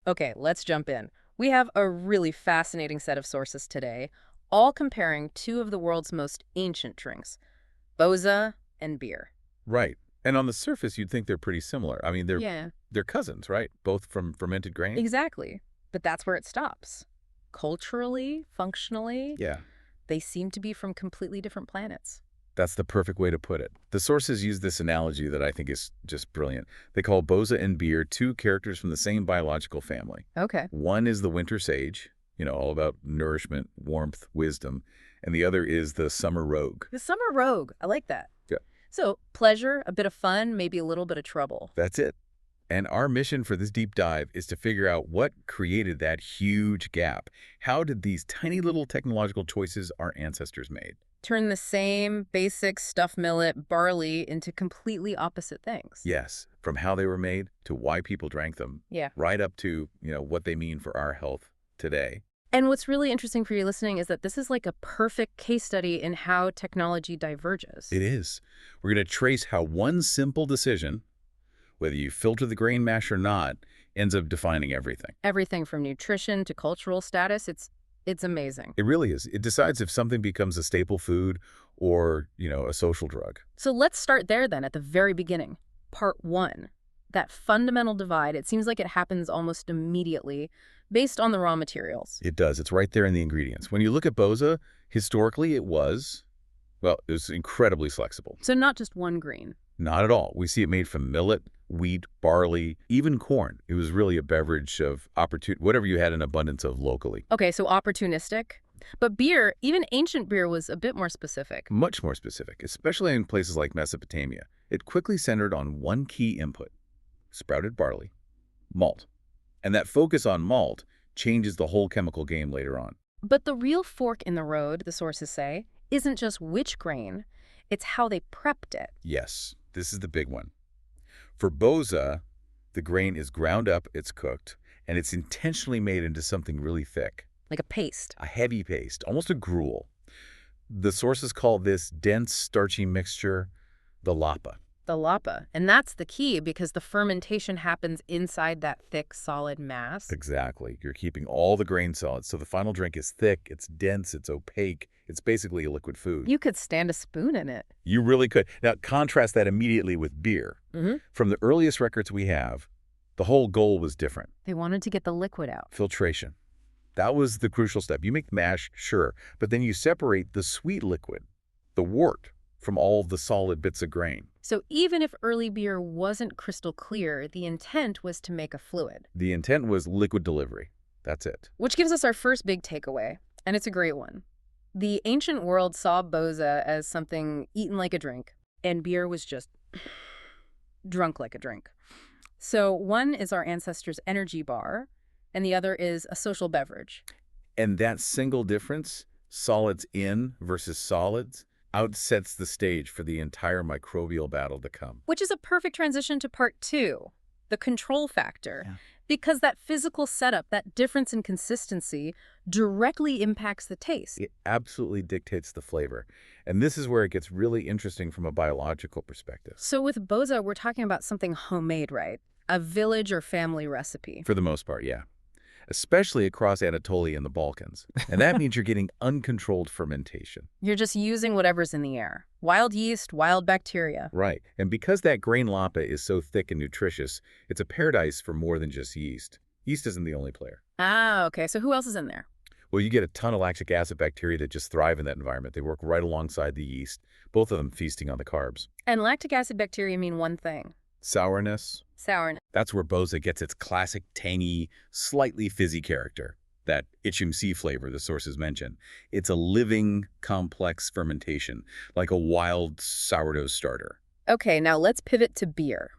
Okay, let's jump in. We have a really fascinating set of sources today, all comparing two of the world's most ancient drinks, Boza and beer. Right. And on the surface, you'd think they're pretty similar. I mean, they're Yeah, they're cousins, right? Both from fermented grain? exactly. But that's where it stops. Culturally, functionally, Yeah. they seem to be from completely different planets. That's the perfect way to put it. The sources use this analogy that I think is just brilliant. They call Boza and beer two characters from the same biological family. Okay. One is the winter sage, all about nourishment, warmth, wisdom, and the other is the summer rogue. The summer rogue. I like that. Yeah, So, pleasure, a bit of fun, maybe a little bit of trouble. that's it. And our mission for this deep dive is to figure out what created that huge gap. How did these tiny little technological choices our ancestors made? Turn the same basic stuffed millet, barley into completely opposite things. Yes, from how they were made to why people drank them, Yeah. right up to, what they mean for our health today. And what's really interesting for you listening is that this is like a perfect case study in how technology diverges. It is. We're going to trace how one simple decision, whether you filter the grain mash or not, ends up defining everything. Everything from nutrition to cultural status, it's amazing. It really is. It decides if something becomes a staple food or, a social drug. So let's start there then at the very beginning. Part 1. That fundamental divide, it seems like it happens almost immediately based on the raw materials. It does. It's right there in the ingredients. When you look at Boza, historically it was incredibly flexible. So not just one grain. Not at all. We see it made from millet, wheat, barley, even corn. It was really a beverage of whatever you had in abundance of locally. Okay, so opportunistic. But beer, even ancient beer, was a bit more specific. Much more specific, especially in places like Mesopotamia. It quickly centered on one key input, sprouted barley, malt. And that focus on malt changes the whole chemical game later on. But the real fork in the road, the sources say, isn't just which grain, it's how they prepped it. Yes, this is the big one. For Boza, the grain is ground up, it's cooked, and it's intentionally made into something really thick. Like a paste. A heavy paste, almost a gruel. The sources call this dense, starchy mixture the lapa. The lapa. And that's the key because the fermentation happens inside that thick, solid mass. Exactly. You're keeping all the grain solids, so the final drink is thick, it's dense, it's opaque. It's basically a liquid food. You could stand a spoon in it. You really could. Now, contrast that immediately with beer. From the earliest records we have, the whole goal was different. They wanted to get the liquid out. Filtration. That was the crucial step. You make mash, sure, but then you separate the sweet liquid, the wort, from all the solid bits of grain. So even if early beer wasn't crystal clear, the intent was to make a fluid. The intent was liquid delivery. That's it. Which gives us our first big takeaway, and it's a great one. The ancient world saw Boza as something eaten like a drink, and beer was just drunk like a drink. So one is our ancestors' energy bar, and the other is a social beverage. And that single difference, solids in versus solids, outsets the stage for the entire microbial battle to come. Which is a perfect transition to part 2, the control factor. Yeah. Because that physical setup, that difference in consistency, directly impacts the taste. It absolutely dictates the flavor. And this is where it gets really interesting from a biological perspective. So with Boza, we're talking about something homemade, right? A village or family recipe. For the most part, yeah. Especially across Anatolia and the Balkans. And that means you're getting uncontrolled fermentation. You're just using whatever's in the air. Wild yeast, wild bacteria. Right. And because that grain lapa is so thick and nutritious, it's a paradise for more than just yeast. Yeast isn't the only player. Ah, okay. So who else is in there? Well, you get a ton of lactic acid bacteria that just thrive in that environment. They work right alongside the yeast, both of them feasting on the carbs. And lactic acid bacteria mean one thing. Sourness. Sourness. That's where Boza gets its classic tangy, slightly fizzy character. That HMC flavor the sources mention. It's a living, complex fermentation, like a wild sourdough starter. Okay, now let's pivot to beer.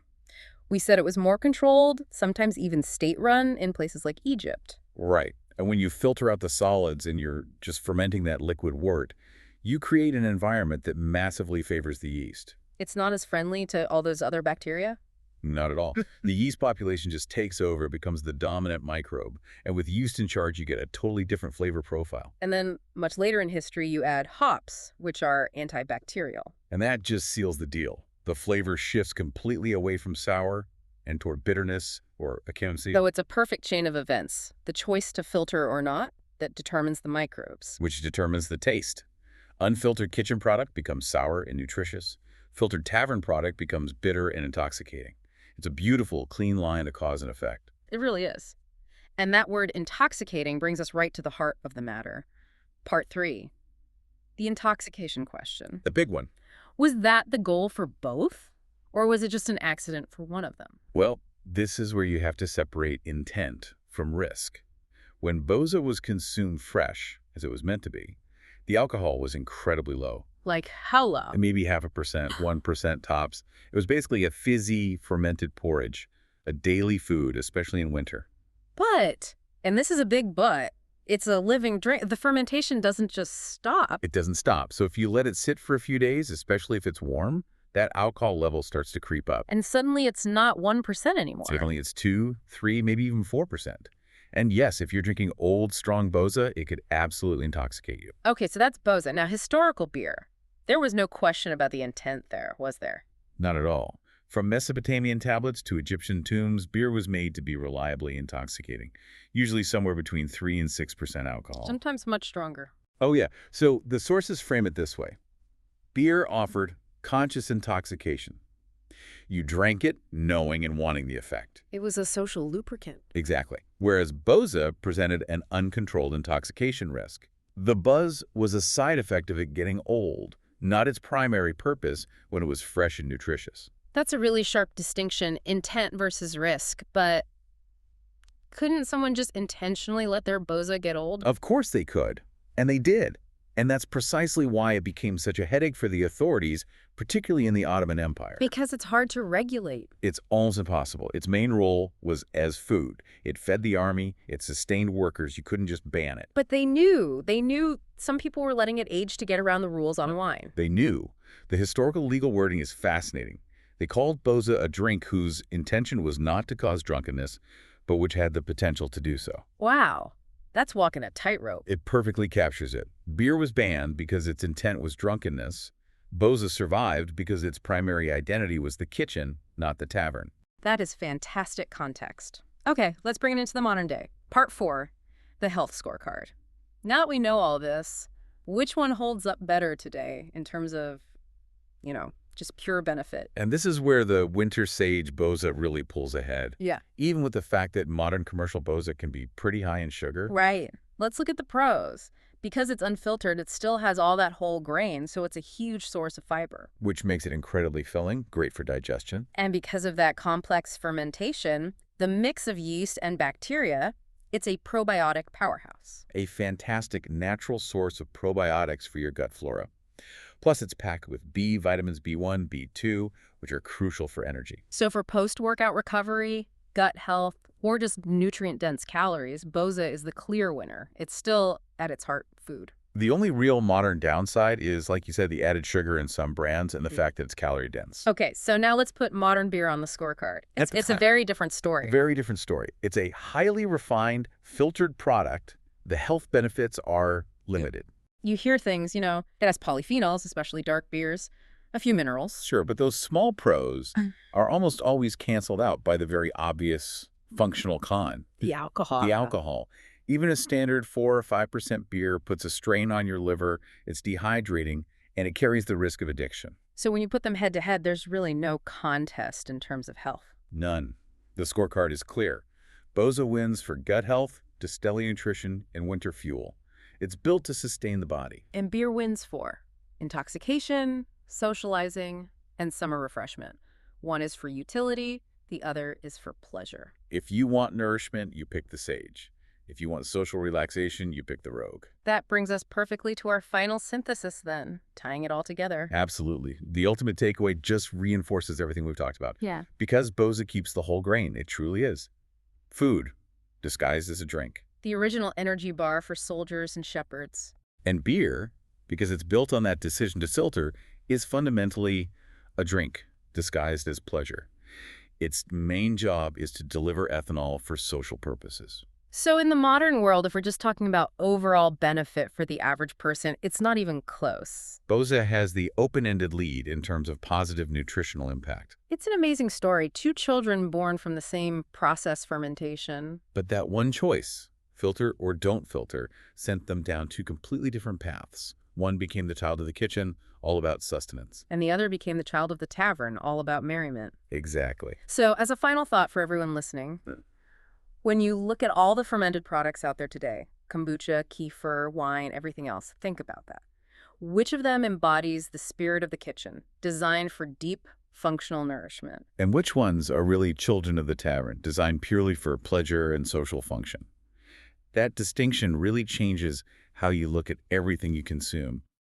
We said it was more controlled, sometimes even state-run in places like Egypt. Right. And when you filter out the solids and you're just fermenting that liquid wort, you create an environment that massively favors the yeast. It's not as friendly to all those other bacteria? Not at all. The yeast population just takes over, becomes the dominant microbe. And with yeast in charge, you get a totally different flavor profile. And then much later in history, you add hops, which are antibacterial. And that just seals the deal. The flavor shifts completely away from sour and toward bitterness or acidity, So it's a perfect chain of events. The choice to filter or not that determines the microbes. which determines the taste. Unfiltered kitchen product becomes sour and nutritious. Filtered tavern product becomes bitter and intoxicating. It's a beautiful, clean line of cause and effect. It really is. And that word intoxicating brings us right to the heart of the matter. Part 3. The intoxication question. The big one. Was that the goal for both? Or was it just an accident for one of them? Well, this is where you have to separate intent from risk. When Boza was consumed fresh, as it was meant to be, the alcohol was incredibly low. Like, how low? Maybe 0.5%, 1% tops. It was basically a fizzy, fermented porridge, a daily food, especially in winter. But, and this is a big but, it's a living drink. The fermentation doesn't just stop. It doesn't stop. So if you let it sit for a few days, especially if it's warm, that alcohol level starts to creep up. And suddenly it's not 1% anymore. Suddenly it's 2, 3, maybe even 4%. And yes, if you're drinking old, strong Boza, it could absolutely intoxicate you. Okay, so that's Boza. Now, historical beer. There was no question about the intent there, was there? Not at all. From Mesopotamian tablets to Egyptian tombs, beer was made to be reliably intoxicating, usually somewhere between 3 and 6% alcohol. Sometimes much stronger. Oh yeah, so the sources frame it this way. Beer offered conscious intoxication. You drank it knowing and wanting the effect. It was a social lubricant. Exactly. Whereas Boza presented an uncontrolled intoxication risk. The buzz was a side effect of it getting old, not its primary purpose when it was fresh and nutritious. That's a really sharp distinction, intent versus risk, but couldn't someone just intentionally let their Boza get old? Of course they could, and they did. And that's precisely why it became such a headache for the authorities, particularly in the Ottoman Empire. Because it's hard to regulate. It's almost impossible. Its main role was as food. It fed the army, it sustained workers, you couldn't just ban it. But they knew some people were letting it age to get around the rules on wine. They knew. The historical legal wording is fascinating. They called Boza a drink whose intention was not to cause drunkenness, but which had the potential to do so. Wow, that's walking a tightrope. It perfectly captures it. Beer was banned because its intent was drunkenness. Boza survived because its primary identity was the kitchen, not the tavern. That is fantastic context. Okay, let's bring it into the modern day. Part 4, the health scorecard. Now that we know all this, which one holds up better today in terms of, just pure benefit? And this is where the winter sage Boza really pulls ahead. Yeah. Even with the fact that modern commercial Boza can be pretty high in sugar. Right. Let's look at the pros. Because it's unfiltered, it still has all that whole grain, so it's a huge source of fiber. Which makes it incredibly filling, great for digestion. And because of that complex fermentation, the mix of yeast and bacteria, it's a probiotic powerhouse. A fantastic natural source of probiotics for your gut flora. Plus, it's packed with B vitamins B1, B2, which are crucial for energy. So for post-workout recovery, gut health, or just nutrient-dense calories, Boza is the clear winner. It's still, at its heart, food. The only real modern downside is, like you said, the added sugar in some brands and the fact that it's calorie dense. Okay, so now let's put modern beer on the scorecard. It's a very different story. Very different story. It's a highly refined, filtered product. The health benefits are limited. You hear things, it has polyphenols, especially dark beers, a few minerals. Sure, but those small pros are almost always canceled out by the very obvious functional con. The alcohol. The alcohol. Even a standard 4 or 5% beer puts a strain on your liver, it's dehydrating, and it carries the risk of addiction. So when you put them head to head, there's really no contest in terms of health. None. The scorecard is clear. Boza wins for gut health, distillery nutrition, and winter fuel. It's built to sustain the body. And beer wins for intoxication, socializing, and summer refreshment. One is for utility, the other is for pleasure. If you want nourishment, you pick the sage. If you want social relaxation, you pick the rogue. That brings us perfectly to our final synthesis then, tying it all together. Absolutely. The ultimate takeaway just reinforces everything we've talked about. Yeah. Because Boza keeps the whole grain, it truly is. Food, disguised as a drink. The original energy bar for soldiers and shepherds. And beer, because it's built on that decision to filter, is fundamentally a drink disguised as pleasure. Its main job is to deliver ethanol for social purposes. So in the modern world, if we're just talking about overall benefit for the average person, it's not even close. Boza has the open-ended lead in terms of positive nutritional impact. It's an amazing story. Two children born from the same process fermentation. But that one choice, filter or don't filter, sent them down two completely different paths. One became the child of the kitchen, all about sustenance. And the other became the child of the tavern, all about merriment. Exactly. So as a final thought for everyone listening, when you look at all the fermented products out there today, kombucha, kefir, wine, everything else, think about that. Which of them embodies the spirit of the kitchen, designed for deep, functional nourishment? And which ones are really children of the tavern, designed purely for pleasure and social function? That distinction really changes how you look at everything you consume,